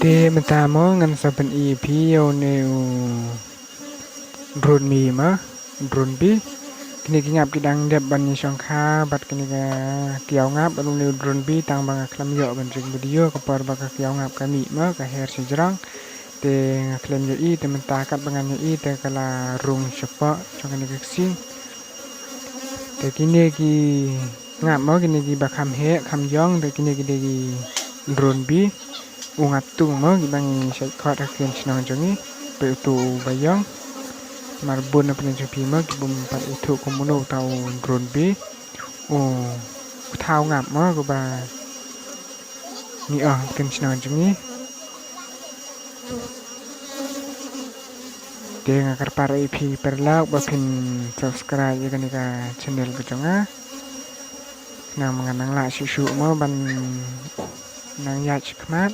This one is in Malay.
Te metamo ngan saben EP yo neu drone mi ma drone bi kini ngap kidang dep ban ni songkha bat kini ga kiau ngap anu neu drone bi tang bang klam yo ban jing video ko par ba ka kiau ngap kami ma ka her sejrang te klaim yo I te menta kat bangan yo I te kala rung sepa chong kini sing te kini ki ngap ma kini ki ba kham he kham yong te kini ki drone bi ungat tung mo gibang sai khot akin chnang jongi pe tu bayang marbun apne jopi mo gibum pat itu komuno tau drone bi o thao ngap mo go ba ni kin chnang jongi te ngakar para IP perlauk ba pin subscribe ya kan ka channel ko jonga nang manganang la susu mo ban nang ya chikmat